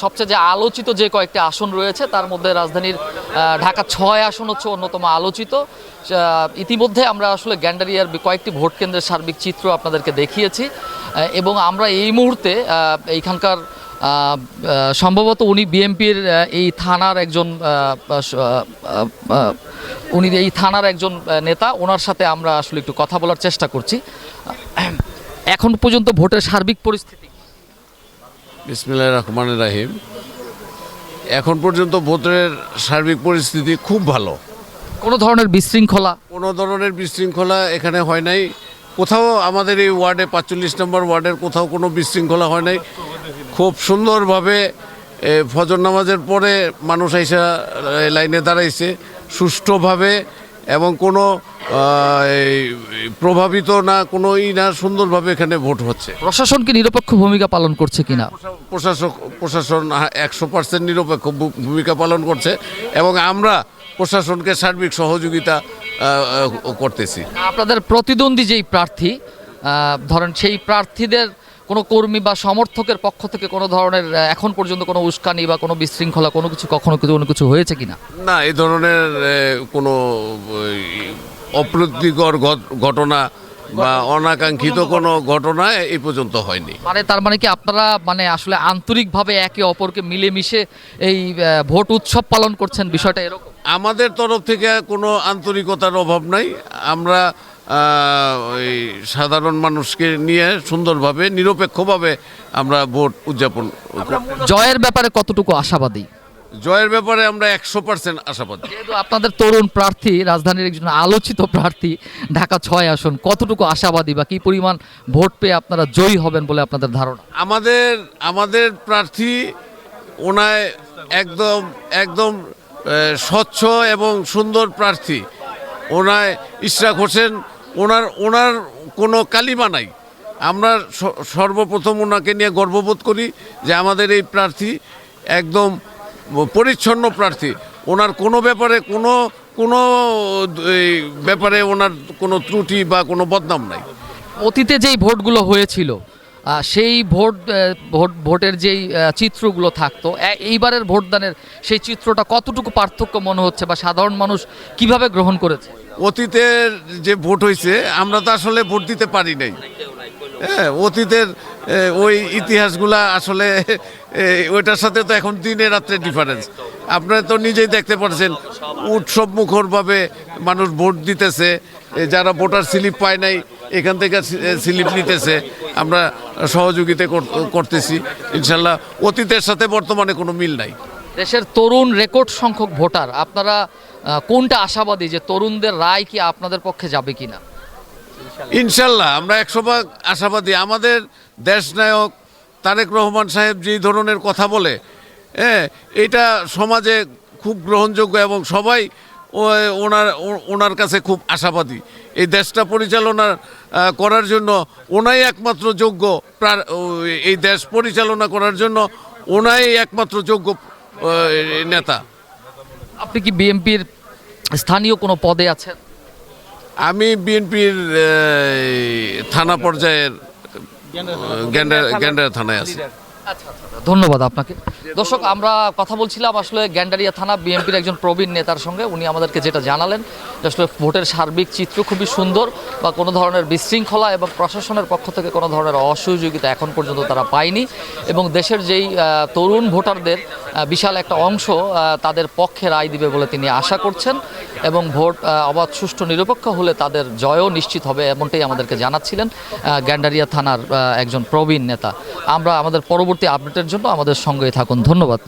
সবচেয়ে যে আলোচিত যে কয়েকটি আসন রয়েছে তার মধ্যে রাজধানীর ঢাকা ৬ আসন হচ্ছে অন্যতম আলোচিত। ইতিমধ্যে আমরা আসলে গ্যান্ডারিয়ার কয়েকটি ভোট কেন্দ্রের সার্বিক চিত্র আপনাদেরকে দেখিয়েছি এবং আমরা এই মুহূর্তে এইখানকার সম্ভবত উনি বিএনপির এই থানার একজন নেতা, ওনার সাথে আমরা আসলে একটু কথা বলার চেষ্টা করছি। এখন পর্যন্ত ভোটের সার্বিক পরিস্থিতি। বিসমিল্লাহির রহমানির রহিম। এখন পর্যন্ত ভোটের সার্বিক পরিস্থিতি খুব ভালো। কোনো ধরনের বিশৃঙ্খলা এখানে হয় নাই। কোথাও আমাদের এই ওয়ার্ডে ৪৫ নম্বর ওয়ার্ডের কোথাও কোনো বিশৃঙ্খলা হয় নাই। খুব সুন্দরভাবে ফজর নামাজের পরে মানুষ আইসা লাইনে দাঁড়াইছে সুষ্ঠুভাবে এবং কোনো প্রভাবিত না, কোনো না, সুন্দরভাবে এখানে ভোট হচ্ছে। প্রশাসন কি নিরপেক্ষ ভূমিকা পালন করছে কিনা? প্রশাসন ১০০% নিরপেক্ষ ভূমিকা পালন করছে এবং আমরা প্রশাসনকে সার্বিক সহযোগিতা করতেছি। আপনাদের প্রতিদ্বন্দ্বী যেই প্রার্থী, ধরেন সেই প্রার্থীদের কোনো কর্মী বা সমর্থকের পক্ষ থেকে কোনো ধরনের এখন পর্যন্ত কোনো উস্কানি বা কোনো বিশৃঙ্খলা কখনো কিছু হয়েছে কিনা? না, এই ধরনের কোনো অপ্রীতিকর ঘটনা বা অনাকাঙ্ক্ষিত কোনো ঘটনা এই পর্যন্ত হয়নি। তার মানে কি আপনারা আসলে আন্তরিকভাবে একে অপরকে মিলেমিশে এই ভোট উৎসব পালন করছেন, বিষয়টা এরকম? আমাদের তরফ থেকে কোনো আন্তরিকতার অভাব নাই। আমরা সাধারণ মানুষকে নিয়ে সুন্দরভাবে নিরপেক্ষভাবে আমরা ভোট উদযাপন। জয়ের ব্যাপারে কতটুকু আশাবাদী? জয়ের ব্যাপারে আমরা ১০০% আশাবাদী। যেহেতু আপনাদের তরুণ প্রার্থী, রাজধানীর একজন আলোচিত প্রার্থী, ঢাকা ৬ আসন, কতটুকু আশাবাদী বা কি পরিমাণ ভোট পেয়ে আপনারা জয়ী হবেন বলে আপনাদের ধারণা? আমাদের প্রার্থী ওনায় একদম স্বচ্ছ এবং সুন্দর প্রার্থী। ওনায় ইশরাক হোসেন, ওনার কোনো কালিমা নাই। আমরা সর্বপ্রথম ওনাকে নিয়ে গর্ববোধ করি যে আমাদের এই প্রার্থী একদম পরিচ্ছন্ন প্রার্থী। ওনার কোনো ব্যাপারে ওনার কোনো ত্রুটি বা কোনো বদনাম নাই। অতীতে যেই ভোটগুলো হয়েছিল সেই ভোটের যেই চিত্রগুলো থাকতো, এইবারের ভোটদানের সেই চিত্রটা কতটুকু পার্থক্য মনে হচ্ছে বা সাধারণ মানুষ কিভাবে গ্রহণ করেছে? অতীতের যে ভোট হয়েছে আমরা তো আসলে ভোট দিতে পারি নাই। হ্যাঁ, অতীতের ওই ইতিহাসগুলা আসলে ওইটার সাথে তো এখন দিনে রাত্রে ডিফারেন্স। আপনারা তো নিজেই দেখতে পাচ্ছেন উৎসব মুখরভাবে মানুষ ভোট দিতেছে। যারা ভোটার স্লিপ পায় নাই এখান থেকে স্লিপ নিতেছে। আমরা সহযোগিতা করতেছি ইনশাল্লাহ। অতীতের সাথে বর্তমানে কোনো মিল নাই। দেশের তরুণ রেকর্ড সংখ্যক ভোটার, আপনারা কোনটা আশাবাদী যে তরুণদের রায় কি আপনাদের পক্ষে যাবে কিনা? ইনশাল্লাহ আমরা ১০০% আশাবাদী। আমাদের দেশনায়ক তারেক রহমান সাহেব যেই ধরনের কথা বলে, এটা সমাজে খুব গ্রহণযোগ্য এবং সবাই ওনার কাছে খুব আশাবাদী। এই দেশটা পরিচালনা করার জন্য ওনাই একমাত্র যোগ্য। এই দেশ পরিচালনা করার জন্য ওনাই একমাত্র যোগ্য নেতা। আপনি কি বিএনপির স্থানীয় কোনো পদে আছেন? আমি বিএনপির থানা পর্যায়ের গ্যান্ডারিয়া থানায় আছি। ধন্যবাদ আপনাকে। দর্শক, আমরা কথা বলছিলাম আসলে গ্যান্ডারিয়া থানা বিএনপির একজন প্রবীণ নেতার সঙ্গে। উনি আমাদেরকে যেটা জানালেন আসলে ভোটের সার্বিক চিত্র খুবই সুন্দর বা কোনো ধরনের বিশৃঙ্খলা এবং প্রশাসনের পক্ষ থেকে কোনো ধরনের অসহযোগিতা এখন পর্যন্ত তারা পায়নি এবং দেশের যেই তরুণ ভোটারদের বিশাল একটা অংশ তাদের পক্ষে রায় দিবে বলে তিনি আশা করছেন এবং ভোট অবাধ, সুষ্ঠু, নিরপেক্ষ হলে তাদের জয়ও নিশ্চিত হবে, এমনটাই আমাদেরকে জানাচ্ছিলেন গ্যান্ডারিয়া থানার একজন প্রবীণ নেতা। আমরা আমাদের পরবর্তী আপডেটের জন্য আমাদের সঙ্গেই থাকুন। ধন্যবাদ।